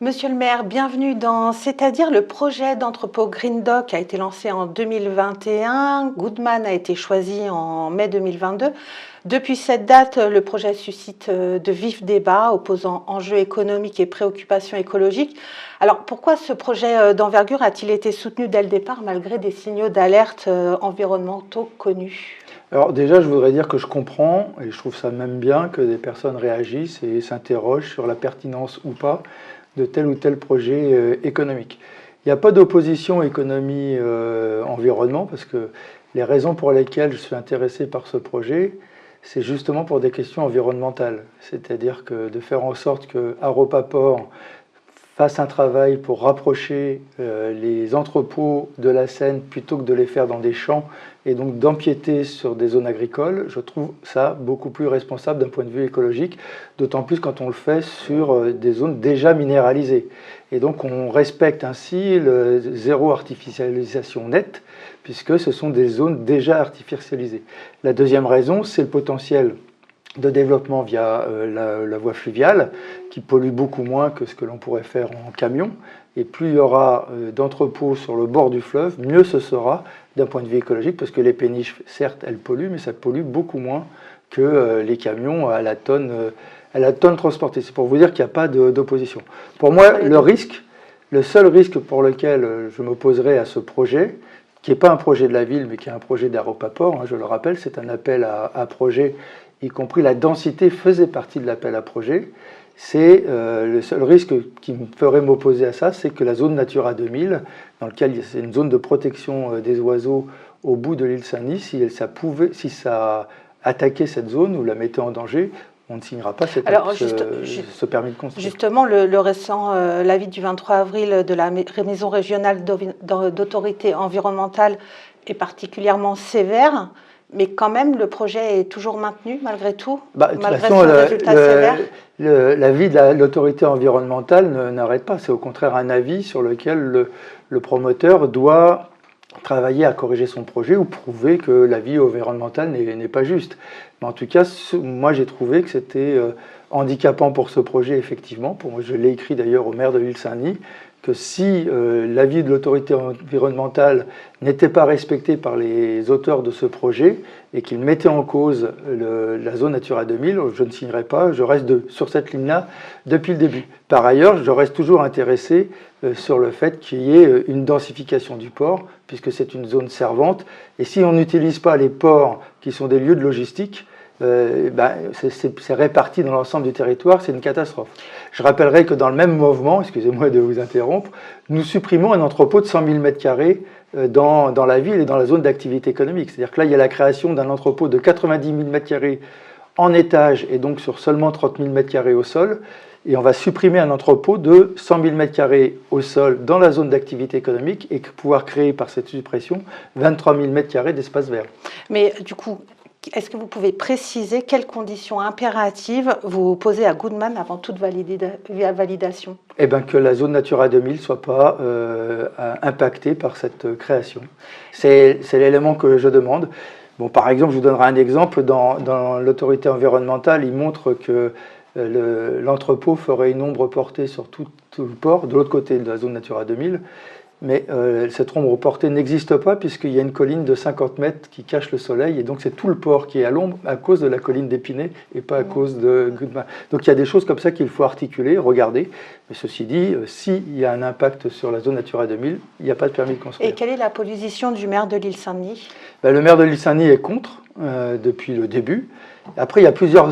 Monsieur le maire, bienvenue dans C'est-à-dire le projet d'entrepôt Green Dock a été lancé en 2021. Goodman a été choisi en mai 2022. Depuis cette date, le projet suscite de vifs débats opposant enjeux économiques et préoccupations écologiques. Alors pourquoi ce projet d'envergure a-t-il été soutenu dès le départ malgré des signaux d'alerte environnementaux connus ? Alors déjà, je voudrais dire que je comprends, et je trouve ça même bien, que des personnes réagissent et s'interrogent sur la pertinence ou pas de tel ou tel projet économique. Il n'y a pas d'opposition économie-environnement, parce que les raisons pour lesquelles je suis intéressé par ce projet, c'est justement pour des questions environnementales. C'est-à-dire que de faire en sorte que Aropa Port fasse un travail pour rapprocher les entrepôts de la Seine plutôt que de les faire dans des champs et donc d'empiéter sur des zones agricoles, je trouve ça beaucoup plus responsable d'un point de vue écologique, d'autant plus quand on le fait sur des zones déjà minéralisées. Et donc on respecte ainsi le zéro artificialisation nette, puisque ce sont des zones déjà artificialisées. La deuxième raison, c'est le potentiel de développement via la voie fluviale, qui pollue beaucoup moins que ce que l'on pourrait faire en camion. Et plus il y aura d'entrepôts sur le bord du fleuve, mieux ce sera d'un point de vue écologique, parce que les péniches, certes, elles polluent, mais ça pollue beaucoup moins que les camions à la tonne transportée. C'est pour vous dire qu'il n'y a pas d'opposition. Pour moi, le seul risque pour lequel je m'opposerai à ce projet, qui n'est pas un projet de la ville, mais qui est un projet d'Aropa Port, je le rappelle, c'est un appel à projet, y compris la densité faisait partie de l'appel à projet. C'est le seul risque qui me ferait m'opposer à ça, c'est que la zone Natura 2000, dans laquelle c'est une zone de protection des oiseaux au bout de l'île Saint-Denis, si ça attaquait cette zone ou la mettait en danger, on ne signera pas ce permis de construire. Justement, le récent l'avis du 23 avril de la Maison régionale d'autorité environnementale est particulièrement sévère. Mais quand même, le projet est toujours maintenu, malgré tout, malgré son résultat sévère. L'avis de l'autorité environnementale n'arrête pas. C'est au contraire un avis sur lequel le promoteur doit travailler à corriger son projet ou prouver que l'avis environnemental n'est pas juste. Mais en tout cas, moi j'ai trouvé que c'était handicapant pour ce projet, effectivement. Je l'ai écrit d'ailleurs au maire de l'île Saint-Denis, que si l'avis de l'autorité environnementale n'était pas respecté par les auteurs de ce projet et qu'il mettait en cause la zone Natura 2000, je ne signerai pas, je reste sur cette ligne-là depuis le début. Par ailleurs, je reste toujours intéressé sur le fait qu'il y ait une densification du port, puisque c'est une zone servante, et si on n'utilise pas les ports qui sont des lieux de logistique, c'est réparti dans l'ensemble du territoire, c'est une catastrophe. Je rappellerai que dans le même mouvement, excusez-moi de vous interrompre, nous supprimons un entrepôt de 100 000 m² dans la ville et dans la zone d'activité économique. C'est-à-dire que là, il y a la création d'un entrepôt de 90 000 m² en étage et donc sur seulement 30 000 m² au sol. Et on va supprimer un entrepôt de 100 000 m² au sol dans la zone d'activité économique et pouvoir créer par cette suppression 23 000 m² d'espace vert. Mais du coup, est-ce que vous pouvez préciser quelles conditions impératives vous posez à Goodman avant toute validation ? Eh bien, que la zone Natura 2000 ne soit pas impactée par cette création. C'est l'élément que je demande. Bon, par exemple, je vous donnerai un exemple. Dans l'autorité environnementale, il montre que l'entrepôt ferait une ombre portée sur tout le port, de l'autre côté de la zone Natura 2000. Mais cette ombre portée n'existe pas puisqu'il y a une colline de 50 mètres qui cache le soleil et donc c'est tout le port qui est à l'ombre à cause de la colline d'Épinay et pas à cause de Goodman. Donc il y a des choses comme ça qu'il faut articuler, regarder. Mais ceci dit, s'il y a un impact sur la zone Natura 2000, il n'y a pas de permis de construire. Et quelle est la position du maire de l'île Saint-Denis ? Le maire de l'île Saint-Denis est contre depuis le début. Après, il y a plusieurs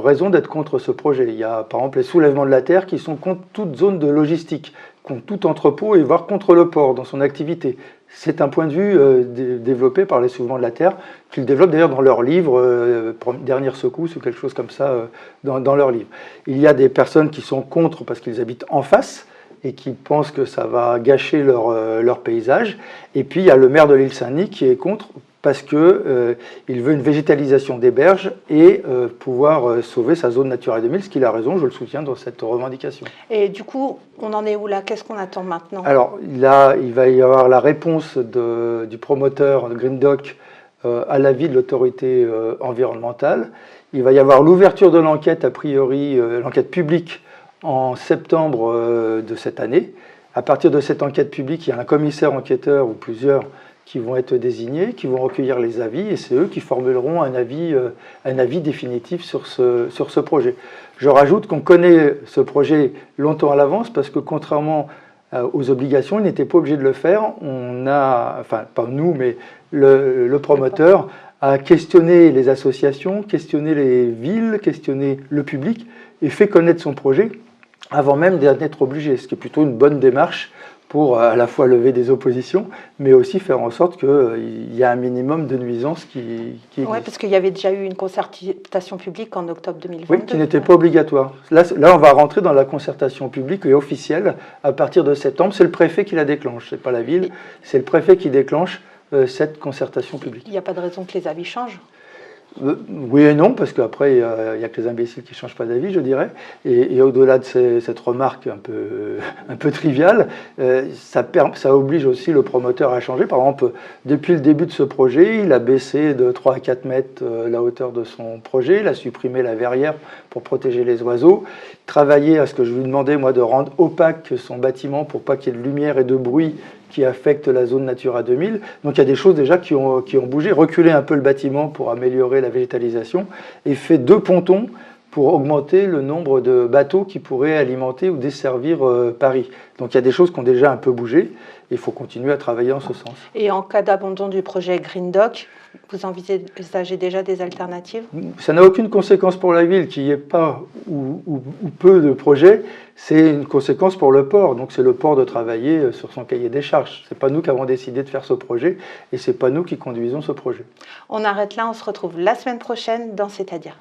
raisons d'être contre ce projet. Il y a par exemple les soulèvements de la terre qui sont contre toute zone de logistique, contre tout entrepôt et voire contre le port dans son activité. C'est un point de vue développé par les soulèvements de la terre, qu'ils développent d'ailleurs dans leur livre, Dernière secousse ou quelque chose comme ça, dans leur livre. Il y a des personnes qui sont contre parce qu'ils habitent en face et qui pensent que ça va gâcher leur paysage. Et puis il y a le maire de l'île Saint-Denis qui est contre parce qu'il veut une végétalisation des berges et pouvoir sauver sa zone Natura 2000, ce qu'il a raison, je le soutiens dans cette revendication. Et du coup, on en est où là? Qu'est-ce qu'on attend maintenant? Alors là, il va y avoir la réponse du promoteur de Green Dock à l'avis de l'autorité environnementale. Il va y avoir l'ouverture de l'enquête, a priori, l'enquête publique, en septembre de cette année. À partir de cette enquête publique, il y a un commissaire enquêteur ou plusieurs qui vont être désignés, qui vont recueillir les avis, et c'est eux qui formuleront un avis définitif sur ce projet. Je rajoute qu'on connaît ce projet longtemps à l'avance, parce que contrairement aux obligations, il n'était pas obligé de le faire. On a, enfin pas nous, mais le promoteur a questionné les associations, questionné les villes, questionné le public, et fait connaître son projet avant même d'être obligé, ce qui est plutôt une bonne démarche pour à la fois lever des oppositions, mais aussi faire en sorte qu'il y a un minimum de nuisances qui existe. Oui, parce qu'il y avait déjà eu une concertation publique en octobre 2022. Oui, qui n'était pas obligatoire. Là, on va rentrer dans la concertation publique et officielle à partir de septembre. C'est le préfet qui la déclenche, c'est pas la ville, c'est le préfet qui déclenche cette concertation publique. Il n'y a pas de raison que les avis changent? Oui et non, parce qu'après, il n'y a que les imbéciles qui ne changent pas d'avis, je dirais. Et au-delà de cette remarque un peu triviale, ça oblige aussi le promoteur à changer. Par exemple, depuis le début de ce projet, il a baissé de 3 à 4 mètres la hauteur de son projet, il a supprimé la verrière pour protéger les oiseaux, travaillé à ce que je lui demandais, moi, de rendre opaque son bâtiment pour pas qu'il y ait de lumière et de bruit qui affectent la zone Natura 2000. Donc il y a des choses déjà qui ont bougé, reculer un peu le bâtiment pour améliorer la végétalisation et fait 2 pontons pour augmenter le nombre de bateaux qui pourraient alimenter ou desservir Paris. Donc il y a des choses qui ont déjà un peu bougé, et il faut continuer à travailler en ce sens. Et en cas d'abandon du projet Green Dock, vous envisagez déjà des alternatives? Ça n'a aucune conséquence pour la ville, qu'il n'y ait pas ou peu de projets, c'est une conséquence pour le port. Donc c'est le port de travailler sur son cahier des charges. Ce n'est pas nous qui avons décidé de faire ce projet, et ce n'est pas nous qui conduisons ce projet. On arrête là, on se retrouve la semaine prochaine dans C'est-à-dire.